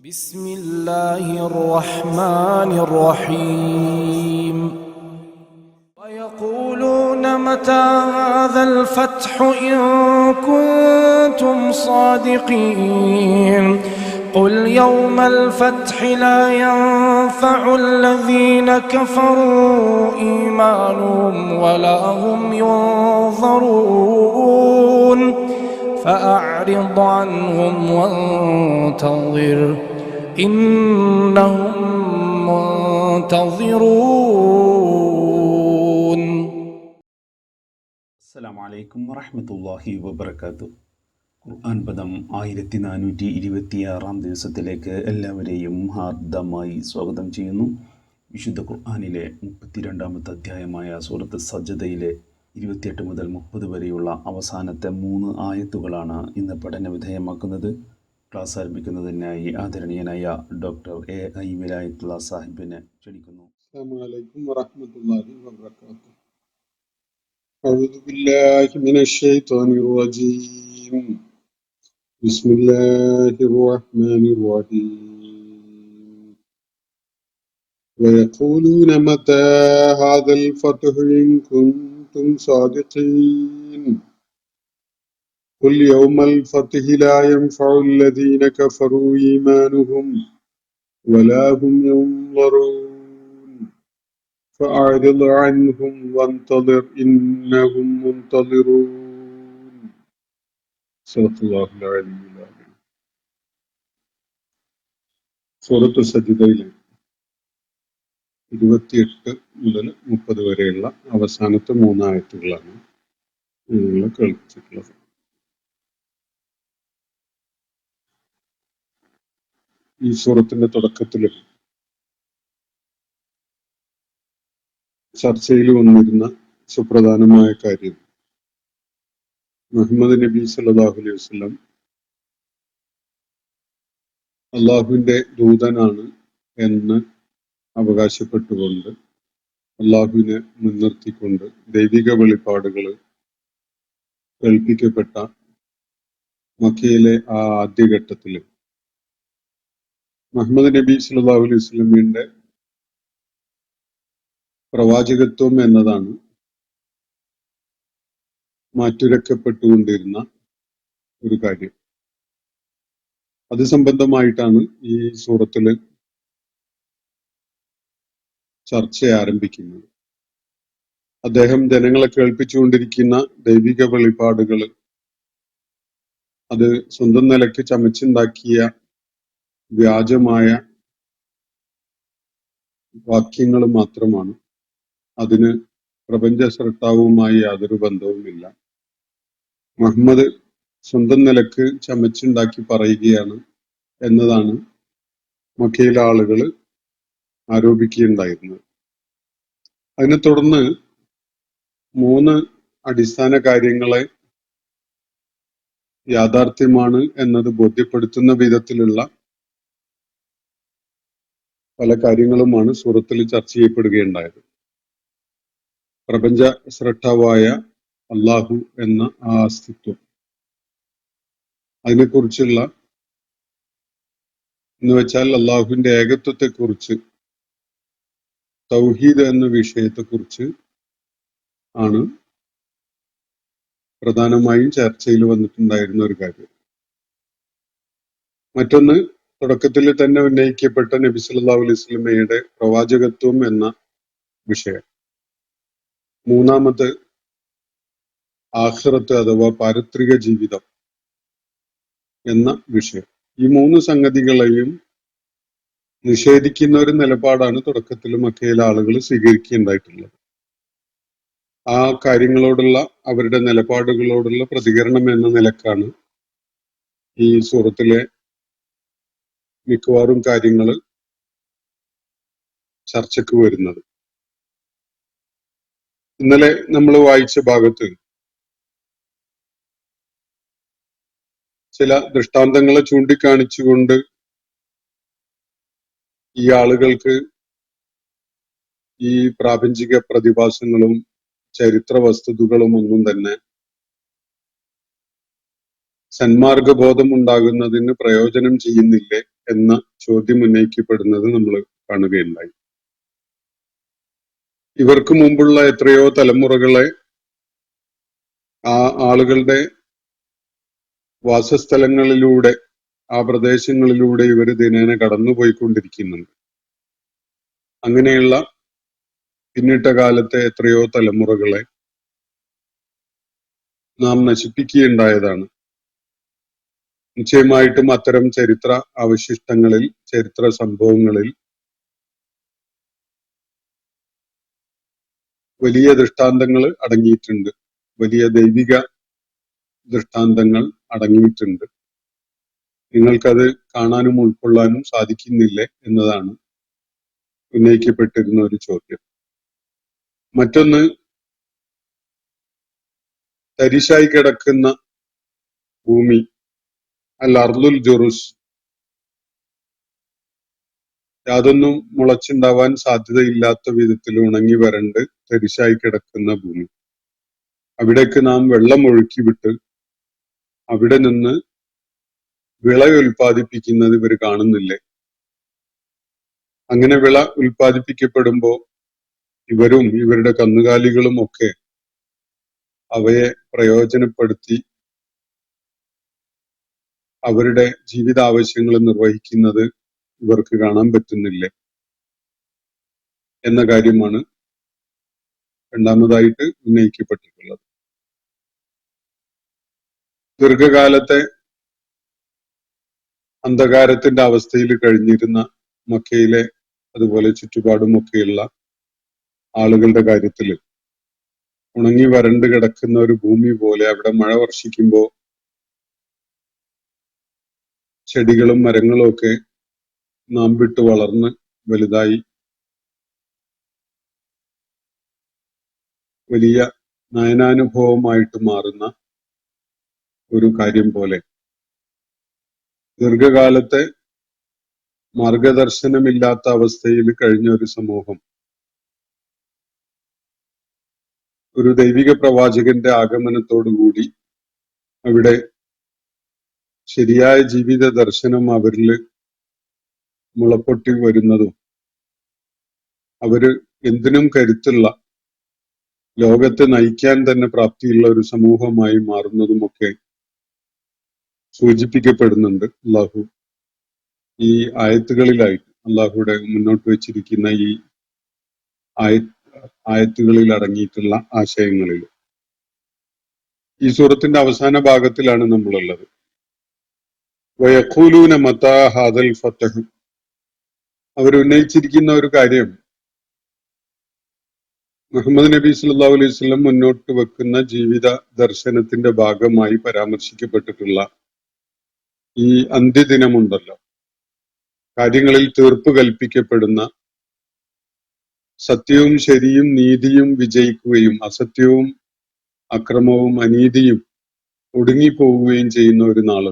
بسم الله الرحمن الرحيم ويقولون متى هذا الفتح إن كنتم صادقين قل يوم الفتح لا ينفع الذين كفروا إيمانهم ولا هم ينظرون فأعرض عنهم وانتظر إنهم منتظرون. السلام عليكم ورحمة الله وبركاته. ഖുർആൻ പദം 1426 ദിവസത്തിലേക്ക് എല്ലാവരെയും ഹാർദമായി സ്വാഗതം ചെയ്യുന്നു. വിശുദ്ധ ഖുർആനിലെ 32-ാമത്തെ അധ്യായമായ സൂറത്ത് സജ്ദയിലെ 28 മുതൽ 30 വരെയുള്ള അവസാനത്തെ 3 ആയത്തുകളാണ് ഇന്ന് പഠന വിധേയമാക്കുന്നത്. ക്ലാസ് ആരംഭിക്കുന്നതിനായി ആദരണീയനായ ഡോക്ടർ A.I. വിലായത്തുള്ള സാഹിബിനെ ക്ഷണിക്കുന്നു. അസ്സലാമു അലൈക്കും വറഹ്മത്തുള്ളാഹി വബറകാതുഹു. അഊദു ബില്ലാഹി മിനശ് ശൈത്വാനിർ റജീം. ബിസ്മില്ലാഹിർ റഹ്മാനിർ റഹീം. വയഖൂലൂന മതാ ഹാദൽ ഫത്ഹു ഇൻ കുൻതും സാദിഖീൻ ഖുൽ യൗമൽ ഫത്ഹി ലാ യൻഫഉ അല്ലദീന കഫറൂ ഈമാനുഹും വലാ ഹും യുൻളറൂൻ فأعرض عنهم وانتظر إنهم منتظرون. صدق الله العلي العظيم. സൂറത്ത് സജ്ദയിലെ 28 മുതൽ 30 വരെയുള്ള അവസാനത്തെ 3 ആയത്തുകളാണ് നിങ്ങൾ കേൾപ്പിച്ചിട്ടുള്ളത്. ഈ സൂറത്തിന്റെ തുടക്കത്തിൽ ചർച്ചയിൽ വന്നിരുന്ന സുപ്രധാനമായ കാര്യം മുഹമ്മദ് നബി സല്ലല്ലാഹു അലൈഹി വസല്ലം അള്ളാഹുവിന്റെ ദൂതനാണ് എന്ന് അവകാശപ്പെട്ടുകൊണ്ട് അള്ളാഹുവിനെ മുൻനിർത്തിക്കൊണ്ട് ദൈവിക വെളിപ്പാടുകൾ കേൾപ്പിക്കപ്പെട്ട മക്കയിലെ ആ ആദ്യഘട്ടത്തിൽ മുഹമ്മദ് നബി സല്ലല്ലാഹു അലൈഹി വസല്ലമയുടെ പ്രവാചകത്വം എന്നതാണ് മാറ്റുരക്കപ്പെട്ടുകൊണ്ടിരുന്ന ഒരു കാര്യം. അത് സംബന്ധമായിട്ടാണ് ഈ സൂറത്തില് ചർച്ച ആരംഭിക്കുന്നത്. അദ്ദേഹം ജനങ്ങളെ കേൾപ്പിച്ചുകൊണ്ടിരിക്കുന്ന ദൈവിക വെളിപ്പാടുകൾ അത് സ്വന്തം നിലയ്ക്ക് ചമച്ചുണ്ടാക്കിയ വ്യാജമായ വാക്യങ്ങൾ മാത്രമാണ്. അതിന് പ്രപഞ്ച സൃഷ്ടാവുമായി യാതൊരു ബന്ധവുമില്ല. മുഹമ്മദ് സ്വന്തം നിലക്ക് ചമച്ചുണ്ടാക്കി പറയുകയാണ് എന്നതാണ് മക്കയിലെ ആളുകൾ ആരോപിക്കുകയുണ്ടായിരുന്നത്. അതിനെ തുടർന്ന് 3 അടിസ്ഥാന കാര്യങ്ങളെ യാഥാർത്ഥ്യമാണ് എന്നത് ബോധ്യപ്പെടുത്തുന്ന വിധത്തിലുള്ള പല കാര്യങ്ങളുമാണ് സൂറത്തിൽ ചർച്ച ചെയ്യപ്പെടുകയുണ്ടായത്. പ്രപഞ്ച സൃഷ്ടാവായ അള്ളാഹു എന്ന ആ അസ്തിത്വം, അതിനെക്കുറിച്ചുള്ള എന്ന് വെച്ചാൽ അള്ളാഹുവിന്റെ ഏകത്വത്തെക്കുറിച്ച്, തൗഹീദ് എന്ന വിഷയത്തെക്കുറിച്ച് ആണ് പ്രധാനമായും ചർച്ചയിൽ വന്നിട്ടുണ്ടായിരുന്ന ഒരു കാര്യം. മറ്റൊന്ന്, തുടക്കത്തിൽ തന്നെ ഉന്നയിക്കപ്പെട്ട നബി സല്ലല്ലാഹു അലൈഹി വസല്ലമയുടെ പ്രവാചകത്വം എന്ന വിഷയം. മൂന്നാമത്, ആഖിറത്ത് അഥവാ പാരത്രിക ജീവിതം എന്ന വിഷയം. ഈ 3 സംഗതികളെയും നിഷേധിക്കുന്ന ഒരു നിലപാടാണ് തുടക്കത്തിൽ മക്കയിലെ ആളുകൾ സ്വീകരിക്കുകയുണ്ടായിട്ടുള്ളത്. ആ കാര്യങ്ങളോടുള്ള അവരുടെ നിലപാടുകളോടുള്ള പ്രതികരണം എന്ന നിലക്കാണ് ഈ സൂറത്തിലെ മിക്കവാറും കാര്യങ്ങൾ ചർച്ചയ്ക്ക് വരുന്നത്. ഇന്നലെ നമ്മൾ വായിച്ച ഭാഗത്ത് ചില ദൃഷ്ടാന്തങ്ങളെ ചൂണ്ടിക്കാണിച്ചുകൊണ്ട് ഈ ആളുകൾക്ക് ഈ പ്രാപഞ്ചിക പ്രതിഭാസങ്ങളും ചരിത്ര വസ്തുതകളും ഒന്നും തന്നെ സന്മാർഗബോധം ഉണ്ടാകുന്നതിന് പ്രയോജനം ചെയ്യുന്നില്ലേ എന്ന ചോദ്യം ഉന്നയിക്കപ്പെടുന്നത് നമ്മൾ കാണുകയുണ്ടായി. ഇവർക്ക് മുമ്പുള്ള എത്രയോ തലമുറകളെ ആ ആളുകളുടെ വാസസ്ഥലങ്ങളിലൂടെ, ആ പ്രദേശങ്ങളിലൂടെ ഇവർ ദിനേന കടന്നുപോയിക്കൊണ്ടിരിക്കുന്നുണ്ട്. അങ്ങനെയുള്ള പിന്നിട്ട കാലത്തെ എത്രയോ തലമുറകളെ നാം നശിപ്പിക്കുകയുണ്ടായതാണ്. നിശ്ചയമായിട്ടും അത്തരം ചരിത്ര അവശിഷ്ടങ്ങളിൽ, ചരിത്ര സംഭവങ്ങളിൽ വലിയ ദൃഷ്ടാന്തങ്ങൾ അടങ്ങിയിട്ടുണ്ട്, വലിയ ദൈവിക ദൃഷ്ടാന്തങ്ങൾ അടങ്ങിയിട്ടുണ്ട്. നിങ്ങൾക്കത് കാണാനും ഉൾക്കൊള്ളാനും സാധിക്കുന്നില്ലേ എന്നതാണ് ഉന്നയിക്കപ്പെട്ടിരുന്ന ഒരു ചോദ്യം. മറ്റൊന്ന്, തരിശായി കിടക്കുന്ന ഭൂമി, അൽ അർദുൽ ജുറുസ്, യാതൊന്നും മുളച്ചുണ്ടാവാൻ സാധ്യതയില്ലാത്ത വിധത്തിൽ ഉണങ്ങി വരണ്ട് തരിശായി കിടക്കുന്ന ഭൂമി. അവിടേക്ക് നാം വെള്ളം ഒഴുക്കി വിട്ട് അവിടെ നിന്ന് വിള ഉൽപ്പാദിപ്പിക്കുന്നത് ഇവർ കാണുന്നില്ലേ? അങ്ങനെ വിള ഉൽപ്പാദിപ്പിക്കപ്പെടുമ്പോൾ ഇവരും ഇവരുടെ കന്നുകാലികളും ഒക്കെ അവയെ പ്രയോജനപ്പെടുത്തി അവരുടെ ജീവിതാവശ്യങ്ങൾ നിർവഹിക്കുന്നത് ഇവർക്ക് കാണാൻ പറ്റുന്നില്ലേ എന്ന കാര്യമാണ് രണ്ടാമതായിട്ട് ഉന്നയിക്കപ്പെട്ടിട്ടുള്ളത്. ദീർഘകാലത്തെ അന്ധകാരത്തിന്റെ അവസ്ഥയിൽ കഴിഞ്ഞിരുന്ന മക്കയിലെ, അതുപോലെ ചുറ്റുപാടുമൊക്കെയുള്ള ആളുകളുടെ കാര്യത്തിൽ ഉണങ്ങി വരണ്ട് കിടക്കുന്ന ഒരു ഭൂമി പോലെ അവിടെ മഴ വർഷിക്കുമ്പോൾ ചെടികളും മരങ്ങളും ഒക്കെ നാം വിട്ട് വളർന്ന് വലുതായി വലിയ നയനാനുഭവമായിട്ട് മാറുന്ന ഒരു കാര്യം പോലെ ദീർഘകാലത്തെ മാർഗദർശനമില്ലാത്ത അവസ്ഥയിൽ കഴിഞ്ഞ ഒരു സമൂഹം ഒരു ദൈവിക പ്രവാചകന്റെ ആഗമനത്തോടുകൂടി അവിടെ ശരിയായ ജീവിത ദർശനം അവരിൽ മുളപ്പൊട്ടി വരുന്നതും അവര് എന്തിനും കരുത്തുള്ള, ലോകത്തെ നയിക്കാൻ തന്നെ പ്രാപ്തിയുള്ള ഒരു സമൂഹമായി മാറുന്നതുമൊക്കെ സൂചിപ്പിക്കപ്പെടുന്നുണ്ട്. അള്ളാഹു ഈ ആയത്തുകളിലായിട്ട്, അള്ളാഹുയുടെ മുന്നോട്ട് വെച്ചിരിക്കുന്ന ഈ ആയത്തുകളിൽ അടങ്ങിയിട്ടുള്ള ആശയങ്ങളിൽ. ഈ സൂറത്തിന്റെ അവസാന ഭാഗത്തിലാണ് നമ്മളുള്ളത്. വയഖൂലൂന മതാ ഹാദൽ ഫതഹ്. അവരുന്നയിച്ചിരിക്കുന്ന ഒരു കാര്യം, മുഹമ്മദ് നബി സല്ലല്ലാഹു അലൈഹി വസല്ലം മുന്നോട്ട് വെക്കുന്ന ജീവിത ദർശനത്തിന്റെ ഭാഗമായി പരാമർശിക്കപ്പെട്ടിട്ടുള്ള ഈ അന്ത്യദിനമുണ്ടല്ലോ, കാര്യങ്ങളിൽ തീർപ്പ് കൽപ്പിക്കപ്പെടുന്ന, സത്യവും ശരിയും നീതിയും വിജയിക്കുകയും അസത്യവും അക്രമവും അനീതിയും ഒടുങ്ങിപ്പോവുകയും ചെയ്യുന്ന ഒരു നാള്.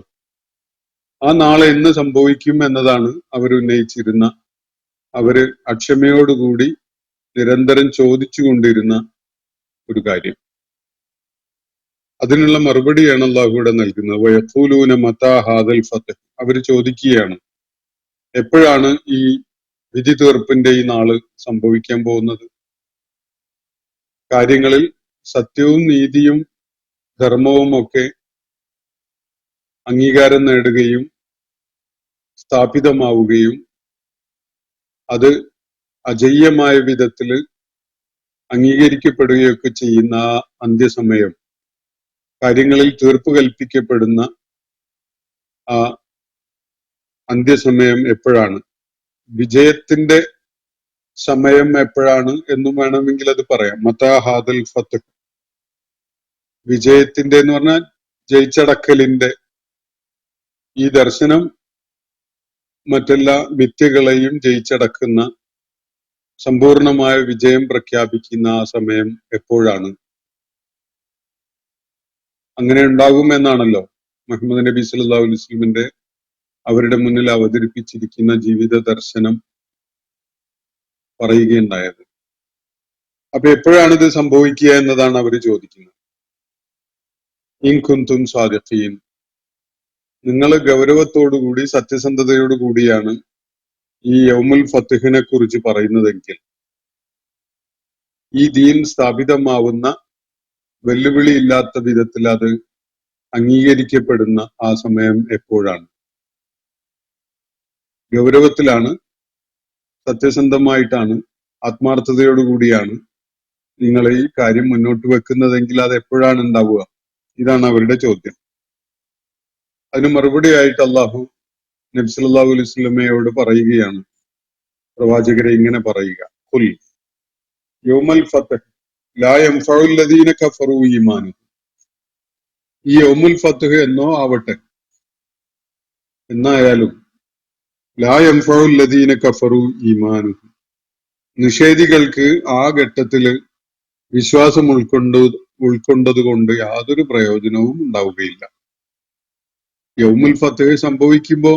ആ നാളെ എന്ന് സംഭവിക്കും എന്നതാണ് അവരുന്നയിച്ചിരുന്ന, അവര് അക്ഷമയോടുകൂടി നിരന്തരം ചോദിച്ചുകൊണ്ടിരുന്ന ഒരു കാര്യം. അതിനുള്ള മറുപടിയാണ് അള്ളാഹുവിടെ നൽകുന്നത്. വയഖൂലൂന മതാ ഹാദൽ ഫതഹ്. അവര് ചോദിക്കുകയാണ്, എപ്പോഴാണ് ഈ വിധി തീർപ്പിന്റെ ഈ നാള് സംഭവിക്കാൻ പോകുന്നത്? കാര്യങ്ങളിൽ സത്യവും നീതിയും ധർമ്മവും ഒക്കെ അംഗീകാരം നേടുകയും സ്ഥാപിതമാവുകയും അത് അജയ്യമായ വിധത്തിൽ അംഗീകരിക്കപ്പെടുകയൊക്കെ ചെയ്യുന്ന ആ അന്ത്യസമയം, കാര്യങ്ങളിൽ തീർപ്പ് കൽപ്പിക്കപ്പെടുന്ന ആ അന്ത്യസമയം എപ്പോഴാണ്? വിജയത്തിന്റെ സമയം എപ്പോഴാണ് എന്നും വേണമെങ്കിൽ അത് പറയാം. മതാ ഹാദൽ ഫതഹ്, വിജയത്തിന്റെ എന്ന് പറഞ്ഞാൽ ജയിച്ചടക്കലിന്റെ, ഈ ദർശനം മറ്റെല്ലാ മിഥ്യകളെയും ജയിച്ചടക്കുന്ന, സമ്പൂർണമായ വിജയം പ്രഖ്യാപിക്കുന്ന ആ സമയം എപ്പോഴാണ്? അങ്ങനെ ഉണ്ടാകുമെന്നാണല്ലോ മുഹമ്മദ് നബി സല്ലല്ലാഹു അലൈഹി വസല്ലമിന്റെ അവരുടെ മുന്നിൽ അവതരിപ്പിച്ചിരിക്കുന്ന ജീവിത ദർശനം പറയുകയുണ്ടായത്. അപ്പൊ എപ്പോഴാണ് ഇത് സംഭവിക്കുക എന്നതാണ് അവർ ചോദിക്കുന്നത്. ഇൻ കുന്തും സ്വാദിഖീൻ, നിങ്ങൾ ഗൗരവത്തോടുകൂടി സത്യസന്ധതയോടുകൂടിയാണ് ഈ യൗമുൽ ഫത്ഹിനെ കുറിച്ച് പറയുന്നതെങ്കിൽ ഈ ദീൻ സ്ഥാപിതമാവുന്ന വെല്ലുവിളിയില്ലാത്ത വിധത്തിൽ അത് അംഗീകരിക്കപ്പെടുന്ന ആ സമയം എപ്പോഴാണ്? ഗൗരവത്തിലാണ്, സത്യസന്ധമായിട്ടാണ്, ആത്മാർത്ഥതയോടുകൂടിയാണ് നിങ്ങൾ ഈ കാര്യം മുന്നോട്ട് വെക്കുന്നതെങ്കിൽ അത് എപ്പോഴാണ് ഉണ്ടാവുക? ഇതാണ് അവരുടെ ചോദ്യം. അതിന് മറുപടിയായിട്ട് അള്ളാഹു നബി സല്ലല്ലാഹു അലൈഹി വസല്ലമയോട് പറയുകയാണ്, പ്രവാചകരെ ഇങ്ങനെ പറയുക, ഖുൽ യൗമൽ ഫത്ഹ് ലാ യൻഫഉൽ ലദീന കഫറൂ ഈമാനുഹും. ഈ യൗമുൽ ഫത്ഹ് എന്നോ ആവട്ടെ, എന്നായാലും ലാ യൻഫഉൽ ലദീന കഫറൂ ഈമാനുഹും, നിഷേധികൾക്ക് ആ ഘട്ടത്തില് വിശ്വാസം ഉൾക്കൊണ്ടത് കൊണ്ട് യാതൊരു പ്രയോജനവും ഉണ്ടാവുകയില്ല. യൗമുൽ ഫത്ഹ് സംഭവിക്കുമ്പോ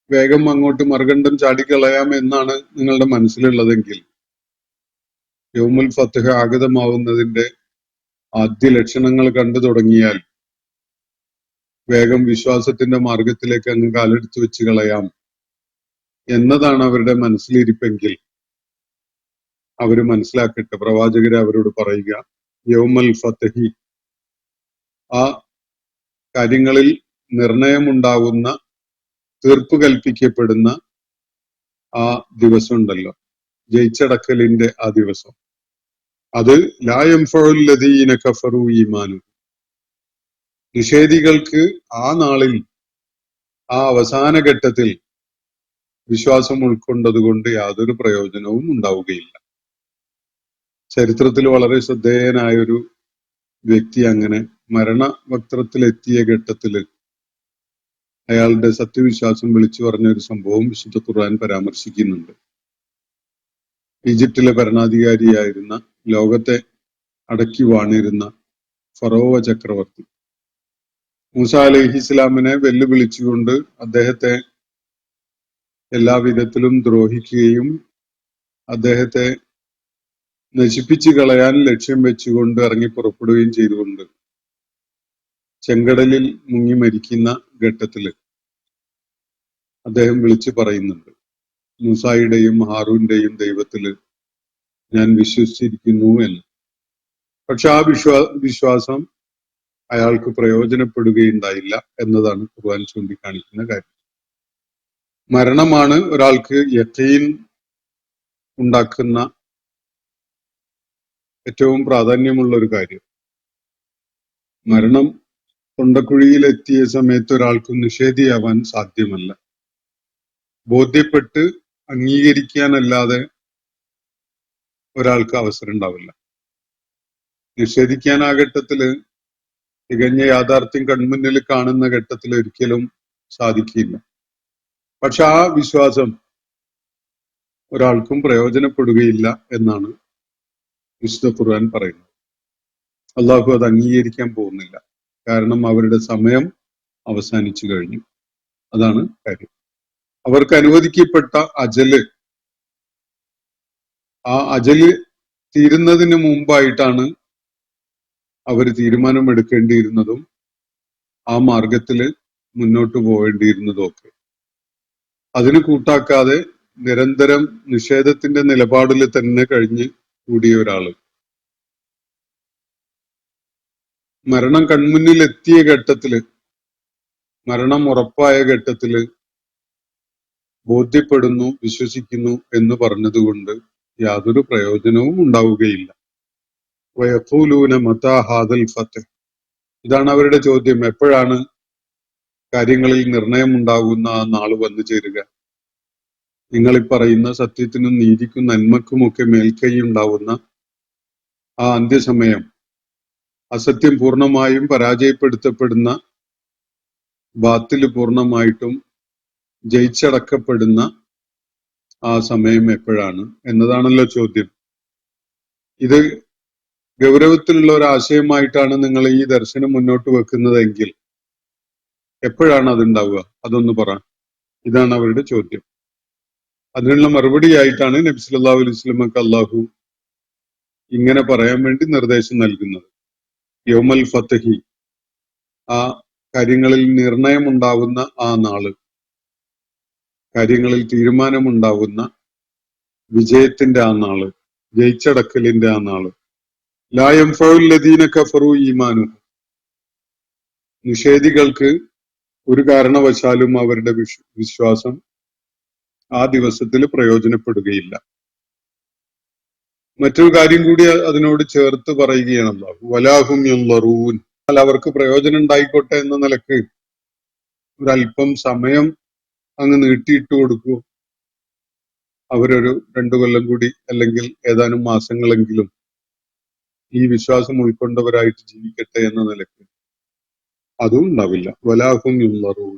വേഗം അങ്ങോട്ട് മറുകണ്ഠം ചാടിക്കളയാം എന്നാണ് നിങ്ങളുടെ മനസ്സിലുള്ളതെങ്കിൽ, യൗമുൽ ഫത്ഹ് ആഗതമാവുന്നതിന്റെ ആദ്യ ലക്ഷണങ്ങൾ കണ്ടു തുടങ്ങിയാൽ വേഗം വിശ്വാസത്തിന്റെ മാർഗത്തിലേക്ക് അങ്ങ് കാലെടുത്ത് വെച്ച് കളയാം എന്നതാണ് അവരുടെ മനസ്സിലിരിപ്പെങ്കിൽ അവര് മനസ്സിലാക്കട്ടെ. പ്രവാചകരെ അവരോട് പറയുക, യൗമൽ ഫത്ഹി, ആ കാര്യങ്ങളിൽ നിർണയമുണ്ടാകുന്ന, തീർപ്പ് കൽപ്പിക്കപ്പെടുന്ന ആ ദിവസം ഉണ്ടല്ലോ, ജയിച്ചടക്കലിന്റെ ആ ദിവസം, അത് ലാ യൻഫഉൽ ലദീന കഫറൂ ഈമാനുഹും, നിഷേധികൾക്ക് ആ നാളിൽ, ആ അവസാന ഘട്ടത്തിൽ വിശ്വാസം ഉൾക്കൊണ്ടത് കൊണ്ട് യാതൊരു പ്രയോജനവും ഉണ്ടാവുകയില്ല. ചരിത്രത്തിൽ വളരെ ശ്രദ്ധേയനായ ഒരു വ്യക്തി അങ്ങനെ മരണവക്ത്രത്തിലെത്തിയ ഘട്ടത്തില് അയാളുടെ സത്യവിശ്വാസം വിളിച്ചു പറഞ്ഞ ഒരു സംഭവം വിശുദ്ധ ഖുർആൻ പരാമർശിക്കുന്നുണ്ട്. ഈജിപ്തിലെ ഭരണാധികാരിയായിരുന്ന, ലോകത്തെ അടക്കി വാണിരുന്ന ഫറോവ ചക്രവർത്തി മൂസാ അലൈഹിസ്സലാമിനെ വെല്ലുവിളിച്ചുകൊണ്ട് അദ്ദേഹത്തെ എല്ലാവിധത്തിലും ദ്രോഹിക്കുകയും അദ്ദേഹത്തെ നശിപ്പിച്ചു കളയാൻ ലക്ഷ്യം വെച്ചുകൊണ്ട് ഇറങ്ങി പുറപ്പെടുകയും ചെയ്തുകൊണ്ട് ചെങ്കടലിൽ മുങ്ങി മരിക്കുന്ന ഘട്ടത്തില് അദ്ദേഹം വിളിച്ചു പറയുന്നുണ്ട്, മൂസായുടെയും ഹാറൂന്റെയും ദൈവത്തില് ഞാൻ വിശ്വസിച്ചിരിക്കുന്നു എന്ന്. പക്ഷെ ആ വിശ്വാസം അയാൾക്ക് പ്രയോജനപ്പെടുകയുണ്ടായില്ല എന്നതാണ് ഖുർആൻ ചൂണ്ടിക്കാണിക്കുന്ന കാര്യം. മരണമാണ് ഒരാൾക്ക് യഖീൻ ഉണ്ടാക്കുന്ന ഏറ്റവും പ്രാധാന്യമുള്ള ഒരു കാര്യം. മരണം തൊണ്ടക്കുഴിയിലെത്തിയ സമയത്ത് ഒരാൾക്ക് നിഷേധിയാവാൻ സാധ്യമല്ല. ബോധ്യപ്പെട്ട് അംഗീകരിക്കാനല്ലാതെ ഒരാൾക്ക് അവസരം ഉണ്ടാവില്ല. നിഷേധിക്കാൻ ആ ഘട്ടത്തില് തികഞ്ഞ യാഥാർത്ഥ്യം കൺമുന്നിൽ കാണുന്ന ഘട്ടത്തിൽ ഒരിക്കലും സാധിക്കില്ല. പക്ഷെ ആ വിശ്വാസം ഒരാൾക്കും പ്രയോജനപ്പെടുകയില്ല എന്നാണ് വിശുദ്ധ ഖുർആൻ പറയുന്നത്. അള്ളാഹു അത് അംഗീകരിക്കാൻ പോകുന്നില്ല. കാരണം അവരുടെ സമയം അവസാനിച്ചു കഴിഞ്ഞു. അതാണ് കാര്യം. അവർക്ക് അനുവദിക്കപ്പെട്ട അജല്, ആ അജല് തീരുന്നതിന് മുമ്പായിട്ടാണ് അവർ തീരുമാനമെടുക്കേണ്ടിയിരുന്നതും ആ മാർഗത്തില് മുന്നോട്ട് പോവേണ്ടിയിരുന്നതും ഒക്കെ. അതിന് കൂട്ടാക്കാതെ നിരന്തരം നിഷേധത്തിന്റെ നിലപാടിൽ തന്നെ കഴിഞ്ഞ് കൂടിയ ഒരാള് മരണം കൺമുന്നിൽ എത്തിയ ഘട്ടത്തില്, മരണം ഉറപ്പായ ഘട്ടത്തില് ബോധ്യപ്പെടുന്നു, വിശ്വസിക്കുന്നു എന്ന് പറഞ്ഞതുകൊണ്ട് യാതൊരു പ്രയോജനവും ഉണ്ടാവുകയില്ല. വയഖൂലൂന മതാ ഹാദൽ ഫത്ഹ്, ഇതാണ് അവരുടെ ചോദ്യം. എപ്പോഴാണ് കാര്യങ്ങളിൽ നിർണയം ഉണ്ടാകുന്ന ആ നാള് വന്നു ചേരുക? നിങ്ങളീ പറയുന്ന സത്യത്തിനും നീതിക്കും നന്മക്കുമൊക്കെ മേൽക്കൈ ഉണ്ടാവുന്ന ആ അന്ത്യസമയം, അസത്യം പൂർണ്ണമായും പരാജയപ്പെടുത്തപ്പെടുന്ന, ബാത്തില് പൂർണ്ണമായിട്ടും ജയിച്ചടക്കപ്പെടുന്ന ആ സമയം എപ്പോഴാണ് എന്നതാണല്ലോ ചോദ്യം. ഇത് ഗൗരവത്തിലുള്ള ഒരു ആശയമായിട്ടാണ് നിങ്ങൾ ഈ ദർശനം മുന്നോട്ട് വെക്കുന്നതെങ്കിൽ എപ്പോഴാണ് അതുണ്ടാവുക? അതൊന്ന് പറ. ഇതാണ് അവരുടെ ചോദ്യം. അതിനുള്ള മറുപടിയായിട്ടാണ് നബി സല്ലല്ലാഹു അലൈഹി വസല്ലമക്ക് അള്ളാഹു ഇങ്ങനെ പറയാൻ വേണ്ടി നിർദ്ദേശം നൽകുന്നത്. യൗമൽ ഫത്ഹി, ആ കാര്യങ്ങളിൽ നിർണയം ഉണ്ടാവുന്ന ആ നാള്, കാര്യങ്ങളിൽ തീരുമാനമുണ്ടാവുന്ന വിജയത്തിന്റെ ആ നാള്, ജയിച്ചടക്കലിന്റെ ആ നാള്. ലാ യൻഫഉൽ ലദീന കഫറു ഈമാനു, നിഷേധികൾക്ക് ഒരു കാരണവശാലും അവരുടെ വിശ്വാസം ആ ദിവസത്തിൽ പ്രയോജനപ്പെടുകയില്ല. മറ്റൊരു കാര്യം കൂടി അതിനോട് ചേർത്ത് പറയുകയാണ് അല്ലാഹു, വലാഹും യൻളറൂൻ, അവർക്ക് പ്രയോജനം ഉണ്ടായിക്കോട്ടെ എന്ന നിലക്ക് ഒരല്പം സമയം അങ്ങ് നീട്ടിയിട്ട് കൊടുക്കൂ, അവരൊരു 2 കൊല്ലം കൂടി അല്ലെങ്കിൽ ഏതാനും മാസങ്ങളെങ്കിലും ഈ വിശ്വാസം ഉൾക്കൊണ്ടവരായിട്ട് ജീവിക്കട്ടെ എന്ന നിലക്ക്, അതും ഉണ്ടാവില്ല. വലാഹും യൻളറൂൻ,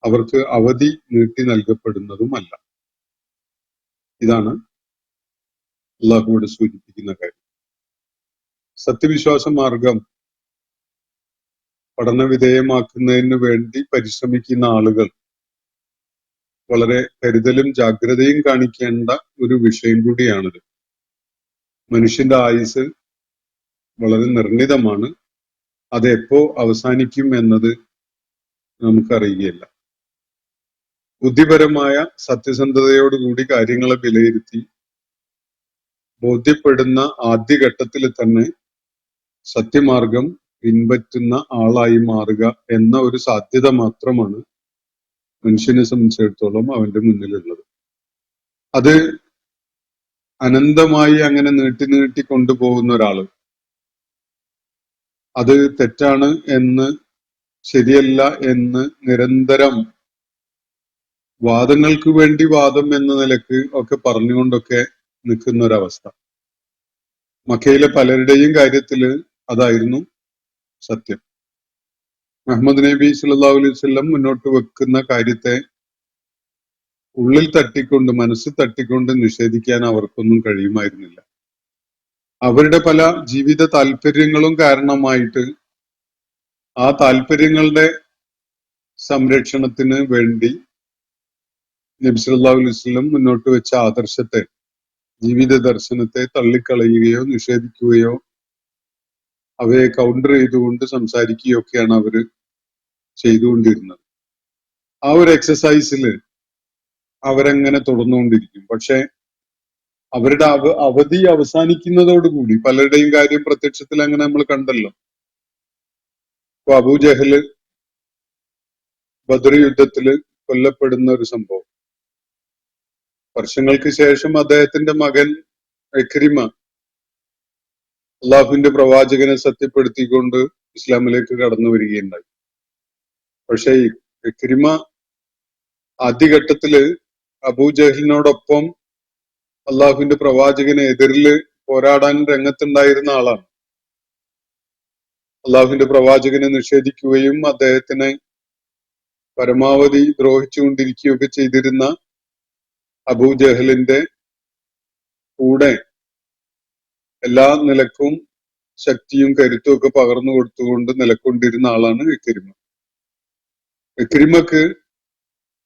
അവർക്ക് അവധി നീട്ടി നൽകപ്പെടുന്നതുമല്ല. ഇതാണ് അള്ളാഹുവോട് സൂചിപ്പിക്കുന്ന കാര്യം. സത്യവിശ്വാസ മാർഗം പഠനവിധേയമാക്കുന്നതിന് വേണ്ടി പരിശ്രമിക്കുന്ന ആളുകൾ വളരെ കരുതലും ജാഗ്രതയും കാണിക്കേണ്ട ഒരു വിഷയം കൂടിയാണിത്. മനുഷ്യന്റെ ആയുസ് വളരെ നിർണിതമാണ്. അത് എപ്പോ അവസാനിക്കും എന്നത് നമുക്കറിയുകയില്ല. ബുദ്ധിപരമായ സത്യസന്ധതയോടുകൂടി കാര്യങ്ങളെ വിലയിരുത്തി ബോധ്യപ്പെടുന്ന ആദ്യഘട്ടത്തിൽ തന്നെ സത്യമാർഗം പിൻപറ്റുന്ന ആളായി മാറുക എന്ന ഒരു സാധ്യത മാത്രമാണ് മനുഷ്യനെ സംബന്ധിച്ചിടത്തോളം അവന്റെ മുന്നിലുള്ളത്. അത് അനന്തമായി അങ്ങനെ നീട്ടി കൊണ്ടുപോകുന്ന ഒരാള് അത് തെറ്റാണ് എന്ന്, ശരിയല്ല എന്ന് നിരന്തരം വാദങ്ങൾക്ക് വേണ്ടി വാദം എന്ന നിലക്ക് ഒക്കെ പറഞ്ഞുകൊണ്ടൊക്കെ നിൽക്കുന്ന ഒരവസ്ഥ. മക്കയിലെ പലരുടെയും കാര്യത്തില് അതായിരുന്നു സത്യം. മുഹമ്മദ് നബി സല്ലല്ലാഹു അലൈഹി വസല്ലം മുന്നോട്ട് വെക്കുന്ന കാര്യത്തെ ഉള്ളിൽ തട്ടിക്കൊണ്ട്, മനസ്സിൽ തട്ടിക്കൊണ്ട് നിഷേധിക്കാൻ അവർക്കൊന്നും കഴിയുമായിരുന്നില്ല. അവരുടെ പല ജീവിത താല്പര്യങ്ങളും കാരണമായിട്ട് ആ താല്പര്യങ്ങളുടെ സംരക്ഷണത്തിന് വേണ്ടി നബി സല്ലല്ലാഹു അലൈഹി വസല്ലം മുന്നോട്ട് വെച്ച ആദർശത്തെ, ജീവിത ദർശനത്തെ തള്ളിക്കളയുകയോ നിഷേധിക്കുകയോ അവയെ കൗണ്ടർ ചെയ്തുകൊണ്ട് സംസാരിക്കുകയോ ഒക്കെയാണ് അവര് ചെയ്തുകൊണ്ടിരുന്നത്. ആ ഒരു എക്സസൈസിൽ അവരങ്ങനെ തുടർന്നുകൊണ്ടിരിക്കും. പക്ഷെ അവരുടെ അവധി അവസാനിക്കുന്നതോടുകൂടി, പലരുടെയും കാര്യം പ്രത്യക്ഷത്തിൽ അങ്ങനെ നമ്മൾ കണ്ടല്ലോ. ഇപ്പൊ അബൂജഹല് ബദർ യുദ്ധത്തില് കൊല്ലപ്പെടുന്ന ഒരു സംഭവം. വർഷങ്ങൾക്ക് ശേഷം അദ്ദേഹത്തിന്റെ മകൻ ഇക്രിമ അള്ളാഹുവിന്റെ പ്രവാചകനെ സത്യപ്പെടുത്തിക്കൊണ്ട് ഇസ്ലാമിലേക്ക് കടന്നു വരികയുണ്ടായി. പക്ഷെ ഇക്രിമ ആദ്യഘട്ടത്തില് അബൂജഹലിനോടൊപ്പം അള്ളാഹുവിന്റെ പ്രവാചകനെ എതിരില് പോരാടാൻ രംഗത്തുണ്ടായിരുന്ന ആളാണ്. അള്ളാഹുവിന്റെ പ്രവാചകനെ നിഷേധിക്കുകയും അദ്ദേഹത്തിനെ പരമാവധി ദ്രോഹിച്ചുകൊണ്ടിരിക്കുകയൊക്കെ ചെയ്തിരുന്ന അബൂജഹലിന്റെ കൂടെ എല്ലാ നിലക്കും ശക്തിയും കരുത്തും ഒക്കെ പകർന്നു കൊടുത്തുകൊണ്ട് നിലക്കൊണ്ടിരുന്ന ആളാണ് ഇക്രിമ. ഇക്രിമക്ക്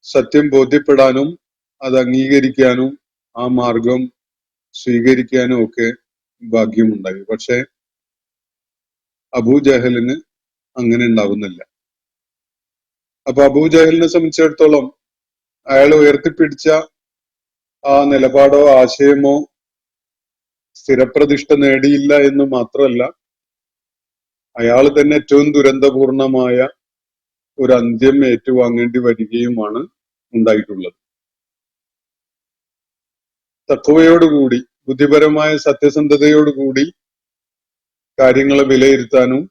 സത്യം ബോധ്യപ്പെടാനും അത് അംഗീകരിക്കാനും ആ മാർഗം സ്വീകരിക്കാനും ഒക്കെ ഭാഗ്യമുണ്ടായി. പക്ഷെ അബൂജഹലിന് അങ്ങനെ ഉണ്ടാവുന്നില്ല. അപ്പൊ അബൂജഹലിനെ സംബന്ധിച്ചിടത്തോളം അയാൾ ഉയർത്തിപ്പിടിച്ച ആ നിലപാടോ ആശയമോ സ്ഥിരപ്രതിഷ്ഠ നേടിയില്ല എന്ന് മാത്രമല്ല, അയാൾ തന്നെ ഏറ്റവും ദുരന്തപൂർണമായ ഒരു അന്ത്യം ഏറ്റുവാങ്ങേണ്ടി വരികയുമാണ് ഉണ്ടായിട്ടുള്ളത്. തഖ്വയോടുകൂടി, ബുദ്ധിപരമായ സത്യസന്ധതയോടുകൂടി കാര്യങ്ങളെ വിലയിരുത്താനും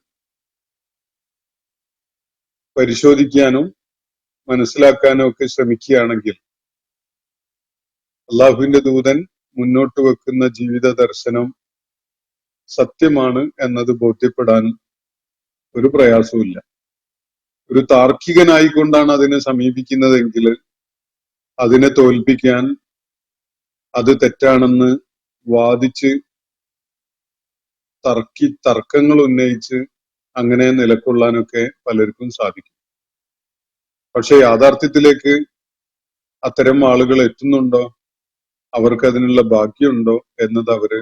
പരിശോധിക്കാനും മനസ്സിലാക്കാനും ഒക്കെ ശ്രമിക്കുകയാണെങ്കിൽ അള്ളാഹുവിന്റെ ദൂതൻ മുന്നോട്ട് വെക്കുന്ന ജീവിത ദർശനം സത്യമാണ് എന്നത് ബോധ്യപ്പെടാൻ ഒരു പ്രയാസവുമില്ല. ഒരു താർക്കികനായിക്കൊണ്ടാണ് അതിനെ സമീപിക്കുന്നതെങ്കിൽ അതിനെ തോൽപ്പിക്കാൻ, അത് തെറ്റാണെന്ന് വാദിച്ച് തർക്കങ്ങൾ ഉന്നയിച്ച് അങ്ങനെ നിലകൊള്ളാനൊക്കെ പലർക്കും സാധിക്കും. പക്ഷെ യാഥാർത്ഥ്യത്തിലേക്ക് അത്തരം ആളുകൾ എത്തുന്നുണ്ടോ, അവർക്ക് അതിനുള്ള ഭാഗ്യമുണ്ടോ എന്നത് അവര്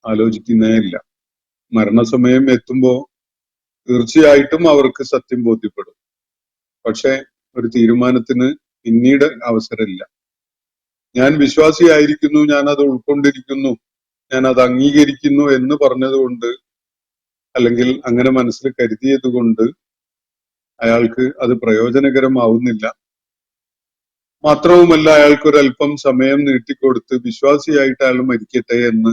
ആലോചിക്കുന്നേ ഇല്ല. മരണസമയം എത്തുമ്പോ തീർച്ചയായിട്ടും അവർക്ക് സത്യം ബോധ്യപ്പെടും. പക്ഷെ ഒരു തീരുമാനത്തിന് പിന്നീട് അവസരമില്ല. ഞാൻ വിശ്വാസിയായിരിക്കുന്നു, ഞാൻ അത് ഉൾക്കൊണ്ടിരിക്കുന്നു, ഞാൻ അത് അംഗീകരിക്കുന്നു എന്ന് പറഞ്ഞതുകൊണ്ട്, അല്ലെങ്കിൽ അങ്ങനെ മനസ്സിൽ കരുതിയത് കൊണ്ട് അയാൾക്ക് അത് പ്രയോജനകരമാവുന്നില്ല. മാത്രവുമല്ല, അയാൾക്കൊരല്പം സമയം നീട്ടിക്കൊടുത്ത് വിശ്വാസിയായിട്ട് അയാൾ മരിക്കട്ടെ എന്ന്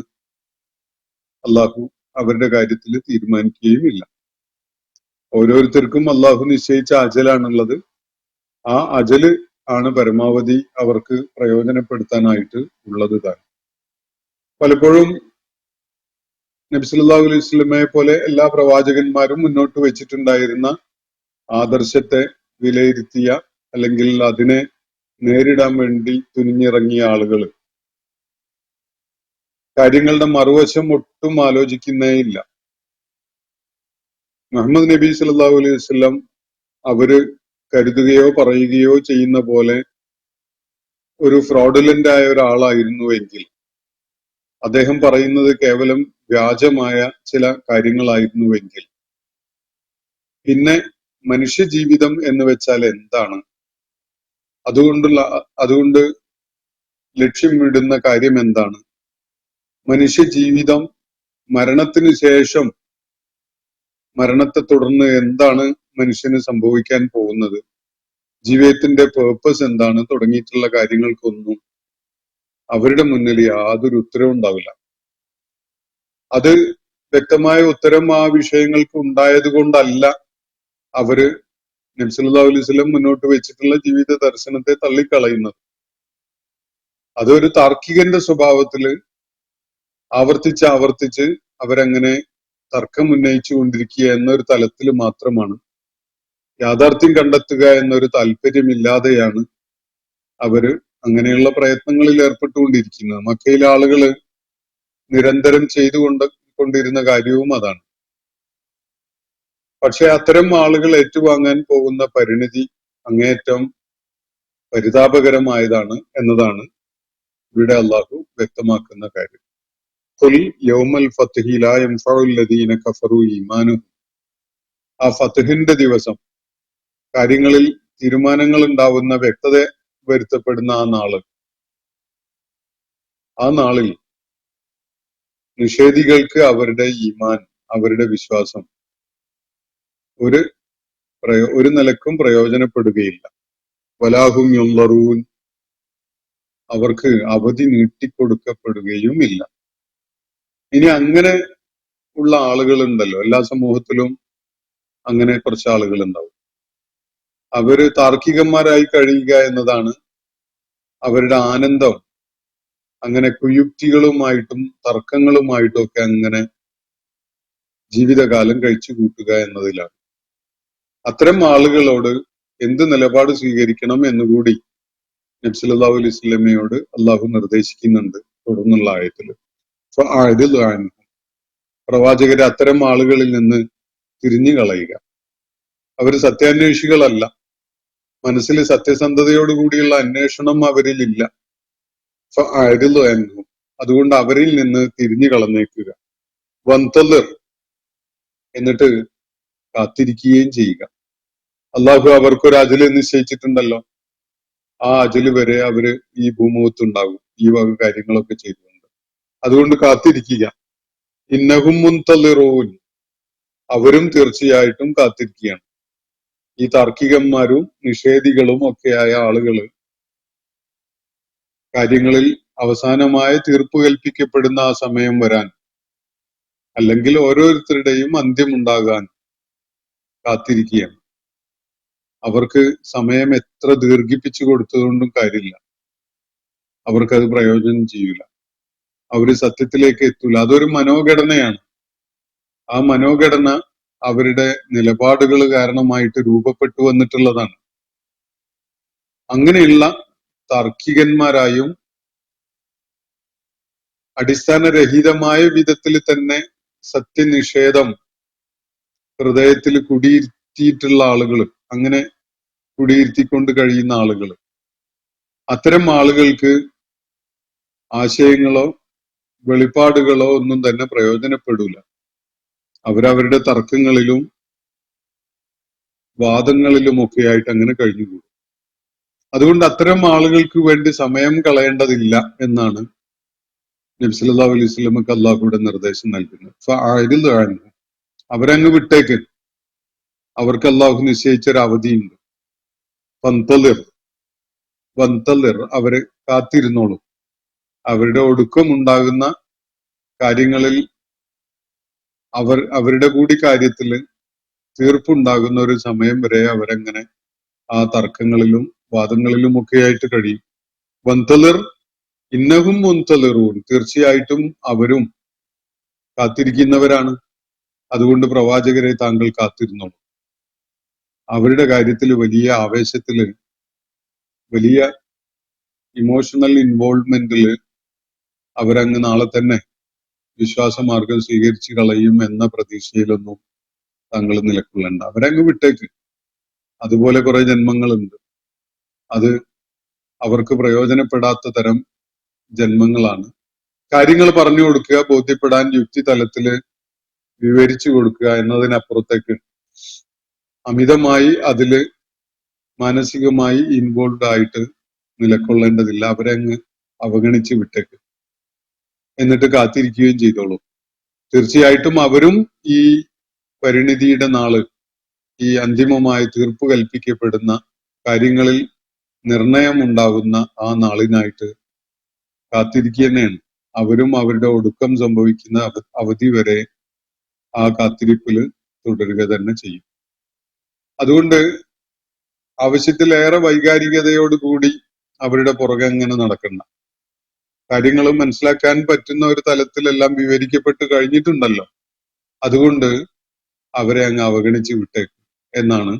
അള്ളാഹു അവരുടെ കാര്യത്തിൽ തീരുമാനിക്കുകയുമില്ല. ഓരോരുത്തർക്കും അള്ളാഹു നിശ്ചയിച്ച അജലാണുള്ളത്. ആ അജല് ആണ് പരമാവധി അവർക്ക് പ്രയോജനപ്പെടുത്താനായിട്ട് ഉള്ളത് താൻ. പലപ്പോഴും നബി സല്ലല്ലാഹു അലൈഹി വസല്ലമയെ പോലെ എല്ലാ പ്രവാചകന്മാരും മുന്നോട്ട് വെച്ചിട്ടുണ്ടായിരുന്ന ആദർശത്തെ വിലയിരുത്തിയ, അല്ലെങ്കിൽ അതിനെ നേരിടാൻ വേണ്ടി തുനിഞ്ഞിറങ്ങിയ ആളുകൾ കാര്യങ്ങളുടെ മറുവശം ഒട്ടും ആലോചിക്കുന്നേയില്ല. മുഹമ്മദ് നബി സല്ലല്ലാഹു അലൈഹി വസല്ലം അവര് കരുതുകയോ പറയുകയോ ചെയ്യുന്ന പോലെ ഒരു ഫ്രോഡുലന്റ് ആയ ഒരാളായിരുന്നുവെങ്കിൽ, അദ്ദേഹം പറയുന്നത് കേവലം വ്യാജമായ ചില കാര്യങ്ങളായിരുന്നുവെങ്കിൽ, പിന്നെ മനുഷ്യ ജീവിതം എന്ന് വെച്ചാൽ എന്താണ്, അതുകൊണ്ട് ലക്ഷ്യമിടുന്ന കാര്യം എന്താണ്, മനുഷ്യ ജീവിതം മരണത്തിന് ശേഷം, മരണത്തെ തുടർന്ന് എന്താണ് മനുഷ്യന് സംഭവിക്കാൻ പോകുന്നത്, ജീവിതത്തിന്റെ പേർപ്പസ് എന്താണ് തുടങ്ങിയിട്ടുള്ള കാര്യങ്ങൾക്കൊന്നും അവരുടെ മുന്നിൽ യാതൊരു ഉത്തരവും ഉണ്ടാവില്ല. അത് വ്യക്തമായ ഉത്തരം ആ വിഷയങ്ങൾക്ക് ഉണ്ടായത് കൊണ്ടല്ല അവര് നബി സല്ലല്ലാഹു അലൈഹി വസല്ലം മുന്നോട്ട് വെച്ചിട്ടുള്ള ജീവിത ദർശനത്തെ തള്ളിക്കളയുന്നത്. അതൊരു താർക്കികന്റെ സ്വഭാവത്തില് ആവർത്തിച്ച് അവരങ്ങനെ തർക്കം ഉന്നയിച്ചു കൊണ്ടിരിക്കുക എന്നൊരു തലത്തിൽ മാത്രമാണ്. യാഥാർത്ഥ്യം കണ്ടെത്തുക എന്നൊരു താല്പര്യമില്ലാതെയാണ് അവര് അങ്ങനെയുള്ള പ്രയത്നങ്ങളിൽ ഏർപ്പെട്ടുകൊണ്ടിരിക്കുന്നത്. മക്കയിലെ ആളുകള് നിരന്തരം കൊണ്ടിരുന്ന കാര്യവും അതാണ്. പക്ഷെ അത്തരം ആളുകൾ ഏറ്റുവാങ്ങാൻ പോകുന്ന പരിണിതി അങ്ങേയറ്റം പരിതാപകരമായതാണ് എന്നതാണ് ഇവിടെ അള്ളാഹു വ്യക്തമാക്കുന്ന കാര്യം. ഖുൽ യൗമൽ ഫത്ഹി ലാ യൻഫഉൽ ലദീന കഫറു ഈമാനുഹും. ആ ഫത്ഹിന്റെ ദിവസം, കാര്യങ്ങളിൽ തീരുമാനങ്ങൾ ഉണ്ടാവുന്ന, വ്യക്തത വരുത്തപ്പെടുന്ന ആ നാളിൽ നിഷേധികൾക്ക് അവരുടെ ഈമാൻ, അവരുടെ വിശ്വാസം ഒരു നിലക്കും പ്രയോജനപ്പെടുകയില്ല. വലാഹും യുൻളറൂൻ. അവർക്ക് അവധി നീട്ടിക്കൊടുക്കപ്പെടുകയുമില്ല. ഇനി അങ്ങനെ ഉള്ള ആളുകളുണ്ടല്ലോ, എല്ലാ സമൂഹത്തിലും അങ്ങനെ കുറച്ച് ആളുകൾ ഉണ്ടാവും. അവര് താർക്കികന്മാരായി കഴിയുക എന്നതാണ് അവരുടെ ആനന്ദം. അങ്ങനെ കുയുക്തികളുമായിട്ടും തർക്കങ്ങളുമായിട്ടും ഒക്കെ അങ്ങനെ ജീവിതകാലം കഴിച്ചു കൂട്ടുക എന്നതിലാണ്. അത്തരം ആളുകളോട് എന്ത് നിലപാട് സ്വീകരിക്കണം എന്നുകൂടി നബി സല്ലല്ലാഹു അലൈഹി വസല്ലമയോട് അള്ളാഹു നിർദ്ദേശിക്കുന്നുണ്ട് തുടർന്നുള്ള ആയത്തില്. പ്രവാചകരെ അത്തരം ആളുകളിൽ നിന്ന് തിരിഞ്ഞു കളയുക. അവര് സത്യാന്വേഷികളല്ല, മനസ്സിൽ സത്യസന്ധതയോടുകൂടിയുള്ള അന്വേഷണം അവരിലില്ല. അതുകൊണ്ട് അവരിൽ നിന്ന് തിരിഞ്ഞു കളഞ്ഞേക്കുക. വന്തലിർ, എന്നിട്ട് കാത്തിരിക്കുകയും ചെയ്യുക. അള്ളാഹു അവർക്കൊരു അജല് നിശ്ചയിച്ചിട്ടുണ്ടല്ലോ. ആ അജല് വരെ അവര് ഈ ഭൂമുഖത്തുണ്ടാകും, ഈ വക കാര്യങ്ങളൊക്കെ ചെയ്തുകൊണ്ട്. അതുകൊണ്ട് കാത്തിരിക്കുക. ഇന്നഹും മുൻതളിറൂൻ, അവരും തീർച്ചയായിട്ടും കാത്തിരിക്കുകയാണ്. ഈ താർക്കികന്മാരും നിഷേധികളും ഒക്കെയായ ആളുകള് കാര്യങ്ങളിൽ അവസാനമായ തീർപ്പ് കൽപ്പിക്കപ്പെടുന്ന ആ സമയം വരാൻ, അല്ലെങ്കിൽ ഓരോരുത്തരുടെയും അന്ത്യമുണ്ടാകാൻ കാത്തിരിക്കുകയാണ്. അവർക്ക് സമയം എത്ര ദീർഘിപ്പിച്ചു കൊടുത്തതുകൊണ്ടും കാര്യമില്ല, അവർക്കത് പ്രയോജനം ചെയ്യൂല. അവര് സത്യത്തിലേക്ക് എത്തൂല. അതൊരു മനോഘടനയാണ്. ആ മനോഘടന അവരുടെ നിലപാടുകൾ കാരണമായിട്ട് രൂപപ്പെട്ടു വന്നിട്ടുള്ളതാണ്. അങ്ങനെയുള്ള താർക്കികന്മാരായും അടിസ്ഥാനരഹിതമായ വിധത്തിൽ തന്നെ സത്യനിഷേധം ഹൃദയത്തിൽ കുടിയിരുത്തിയിട്ടുള്ള ആളുകൾ, അങ്ങനെ കുടിയിരുത്തിക്കൊണ്ട് കഴിയുന്ന ആളുകൾ, അത്തരം ആളുകൾക്ക് ആശയങ്ങളോ വെളിപ്പാടുകളോ ഒന്നും തന്നെ പ്രയോജനപ്പെടൂല. അവരവരുടെ തർക്കങ്ങളിലും വാദങ്ങളിലും ഒക്കെ ആയിട്ട് അങ്ങനെ കഴിഞ്ഞുകൂടും. അതുകൊണ്ട് അത്തരം ആളുകൾക്ക് വേണ്ടി സമയം കളയേണ്ടതില്ല എന്നാണ് നബി സല്ലല്ലാഹു അലൈഹി വസല്ലമക്ക് അള്ളാഹുവിടെ നിർദ്ദേശം നൽകുന്നത്. ഫഅരിദ് അൻഹും, അവരങ്ങ് വിട്ടേക്ക്, അവർക്ക് അള്ളാഹു നിശ്ചയിച്ചൊരു അവധിയുണ്ട്. ഫന്തളിർ വന്തളിർ, അവര് കാത്തിരുന്നോളൂ. അവരുടെ ഒടുക്കം ഉണ്ടാകുന്ന കാര്യങ്ങളിൽ അവരുടെ കൂടി കാര്യത്തിൽ തീർപ്പുണ്ടാകുന്ന ഒരു സമയം വരെ അവരങ്ങനെ ആ തർക്കങ്ങളിലും വാദങ്ങളിലും ഒക്കെ ആയിട്ട് കഴിയും. വന്തളിർ ഇന്നഹും മുന്തളിറൂൻ, തീർച്ചയായിട്ടും അവരും കാത്തിരിക്കുന്നവരാണ്. അതുകൊണ്ട് പ്രവാചകരെ താങ്കൾ കാത്തിരുന്നോളൂ. അവരുടെ കാര്യത്തിൽ വലിയ ആവേശത്തില്, വലിയ ഇമോഷണൽ ഇൻവോൾവ്മെന്റില് അവരങ്ങ് നാളെ തന്നെ വിശ്വാസമാർഗം സ്വീകരിച്ചു കളയും എന്ന പ്രതീക്ഷയിലൊന്നും താങ്കൾ നിലകൊള്ളണ്ട. അവരങ്ങ് വിട്ടേക്ക്. അതുപോലെ കുറെ ജന്മങ്ങളുണ്ട്. അത് അവർക്ക് പ്രയോജനപ്പെടാത്ത തരം ജന്മങ്ങളാണ്. കാര്യങ്ങൾ പറഞ്ഞു കൊടുക്കുക, ബോധ്യപ്പെടാൻ യുക്തി തലത്തില് വിവരിച്ചു കൊടുക്കുക എന്നതിനപ്പുറത്തേക്ക് അമിതമായി അതില് മാനസികമായി ഇൻവോൾവ് ആയിട്ട് നിലകൊള്ളേണ്ടതില്ല. അവരെ അങ്ങ് അവഗണിച്ച് വിട്ടേക്ക്. എന്നിട്ട് കാത്തിരിക്കുകയും ചെയ്തോളൂ. തീർച്ചയായിട്ടും അവരും ഈ പരിണിതിയുടെ നാള്, ഈ അന്തിമമായ തീർപ്പ് കൽപ്പിക്കപ്പെടുന്ന കാര്യങ്ങളിൽ നിർണയം ഉണ്ടാകുന്ന ആ നാളിനായിട്ട് കാത്തിരിക്കുക തന്നെയാണ്. അവരും അവരുടെ ഒടുക്കം സംഭവിക്കുന്ന അവധി വരെ ആ കാത്തിരിപ്പില് തുടരുക തന്നെ ചെയ്യും. അതുകൊണ്ട് ആവശ്യത്തിലേറെ വൈകാരികതയോടുകൂടി അവരുടെ പുറകെ അങ്ങനെ നടക്കണ്ട. കാര്യങ്ങൾ മനസ്സിലാക്കാൻ പറ്റുന്ന ഒരു തലത്തിലെല്ലാം വിവരിക്കപ്പെട്ട് കഴിഞ്ഞിട്ടുണ്ടല്ലോ. അതുകൊണ്ട് അവരെ അങ്ങ് അവഗണിച്ച് വിട്ടേക്കും എന്നാണ്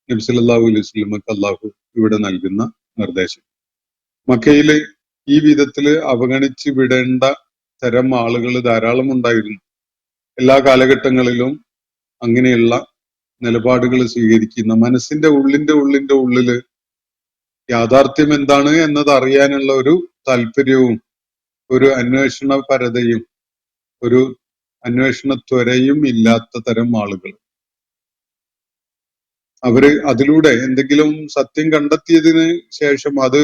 നബി സല്ലല്ലാഹു അലൈഹി വസല്ലമക്ക് അള്ളാഹു ഇവിടെ നൽകുന്ന നിർദ്ദേശം. മക്കയില് ഈ വിധത്തില് അവഗണിച്ച് വിടേണ്ട തരം ആളുകൾ ധാരാളം ഉണ്ടായിരുന്നു. എല്ലാ കാലഘട്ടങ്ങളിലും അങ്ങനെയുള്ള നിലപാടുകൾ സ്വീകരിക്കുന്ന, മനസ്സിന്റെ ഉള്ളില് യാഥാർത്ഥ്യം എന്താണ് എന്നത് അറിയാനുള്ള ഒരു താല്പര്യവും ഒരു അന്വേഷണപരതയും ഒരു അന്വേഷണത്വരയും ഇല്ലാത്ത തരം ആളുകൾ. അവര് അതിലൂടെ എന്തെങ്കിലും സത്യം കണ്ടെത്തിയതിന് ശേഷം അത്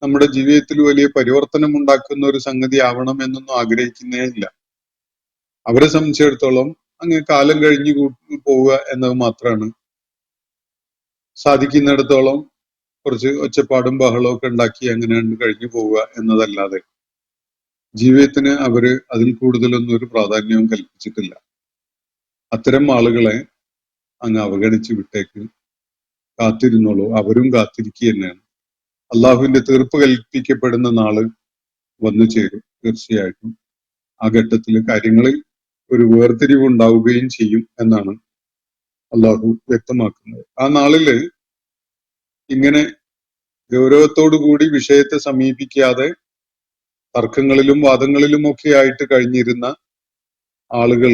നമ്മുടെ ജീവിതത്തിൽ വലിയ പരിവർത്തനം ഉണ്ടാക്കുന്ന ഒരു സംഗതി ആവണം എന്നൊന്നും ആഗ്രഹിക്കുന്നേ ഇല്ല. അവരെ സംബന്ധിച്ചിടത്തോളം അങ്ങനെ കാലം കഴിഞ്ഞു പോവുക എന്നത് മാത്രമാണ്. സാധിക്കുന്നിടത്തോളം കുറച്ച് ഒച്ചപ്പാടും ബഹളവും ഒക്കെ ഉണ്ടാക്കി അങ്ങനെ കഴിഞ്ഞു പോവുക എന്നതല്ലാതെ ജീവിതത്തിന് അവര് അതിൽ കൂടുതലൊന്നും ഒരു പ്രാധാന്യവും കൽപ്പിച്ചിട്ടില്ല. അത്തരം ആളുകളെ അങ്ങ് അവഗണിച്ച് വിട്ടേക്ക്, കാത്തിരുന്നോളൂ. അവരും കാത്തിരിക്കുക തന്നെയാണ്. അള്ളാഹുവിന്റെ തീർപ്പ് കൽപ്പിക്കപ്പെടുന്ന നാള് വന്നു ചേരും. തീർച്ചയായിട്ടും ആ ഘട്ടത്തിൽ കാര്യങ്ങളിൽ ഒരു വേർതിരിവ് ഉണ്ടാവുകയും ചെയ്യും എന്നാണ് അള്ളാഹു വ്യക്തമാക്കുന്നത്. ആ നാളില് ഇങ്ങനെ ഗൗരവത്തോടു കൂടി വിഷയത്തെ സമീപിക്കാതെ തർക്കങ്ങളിലും വാദങ്ങളിലും ഒക്കെ ആയിട്ട് കഴിഞ്ഞിരുന്ന ആളുകൾ,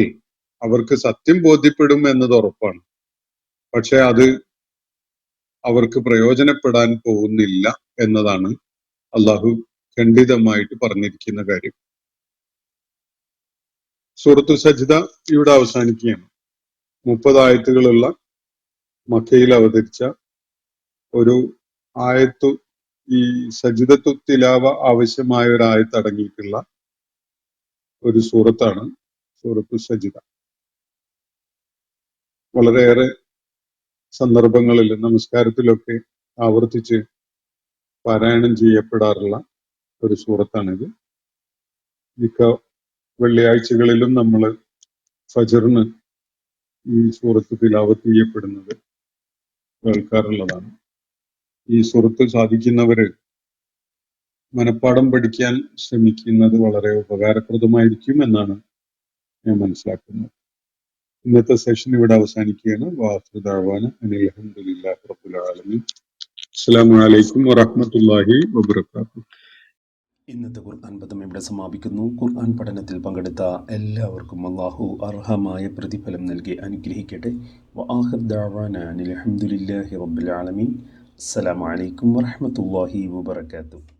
അവർക്ക് സത്യം ബോധ്യപ്പെടും എന്നത് ഉറപ്പാണ്. പക്ഷെ അത് അവർക്ക് പ്രയോജനപ്പെടാൻ പോകുന്നില്ല എന്നതാണ് അള്ളാഹു ഖണ്ഡിതമായിട്ട് പറഞ്ഞിരിക്കുന്ന കാര്യം. സൂറത്തു സജ്ദ ഇവിടെ അവസാനിക്കുകയാണ്. 30 ആയത്തുകളുള്ള മക്കയിൽ അവതരിച്ച ഒരു ആയത്തു, ഈ സജ്ദത്തു തിലാവ ആവശ്യമായ ഒരു ആയത്ത് അടങ്ങിയിട്ടുള്ള ഒരു സൂറത്താണ് സൂറത്തു സജ്ദ. വളരെയേറെ സന്ദർഭങ്ങളിൽ നമസ്കാരത്തിലൊക്കെ ആവർത്തിച്ച് പാരായണം ചെയ്യപ്പെടാറുള്ള ഒരു സൂറത്താണിത്. മിക്ക വെള്ളിയാഴ്ചകളിലും നമ്മൾ ഫജറിന് ഈ സൂറത്ത് തിലാവത്ത് ചെയ്യപ്പെടുന്നത് കേൾക്കാറുള്ളതാണ്. ഈ സൂറത്ത് സാധിക്കുന്നവര് മനപ്പാഠം പഠിക്കാൻ ശ്രമിക്കുന്നത് വളരെ ഉപകാരപ്രദമായിരിക്കും എന്നാണ് ഞാൻ മനസ്സിലാക്കുന്നത്. ഇന്നത്തെ സെഷൻ ഇവിടെ അവസാനിക്കുകയാണ്. വാഖിറു ദഅ്വാന അനിൽ ഹംദുലില്ലാഹി റബ്ബിൽ ആലമീൻ. അസ്സലാമു അലൈക്കും വറഹ്മത്തുള്ളാഹി വബറകാതുഹു. ഇന്നത്തെ ഖുർആൻ പദം ഇവിടെ സമാപിക്കുന്നു. ഖുർആൻ പഠനത്തിൽ പങ്കെടുത്ത എല്ലാവർക്കും അല്ലാഹു അർഹമായ പ്രതിഫലം നൽകി അനുഗ്രഹിക്കട്ടെ. വആഖിറു ദഅ്വാന അനിൽ ഹംദുലില്ലാഹി റബ്ബിൽ ആലമീൻ. അസ്സലാമു അലൈക്കും വറഹ്മത്തുള്ളാഹി വബറകാതുഹു.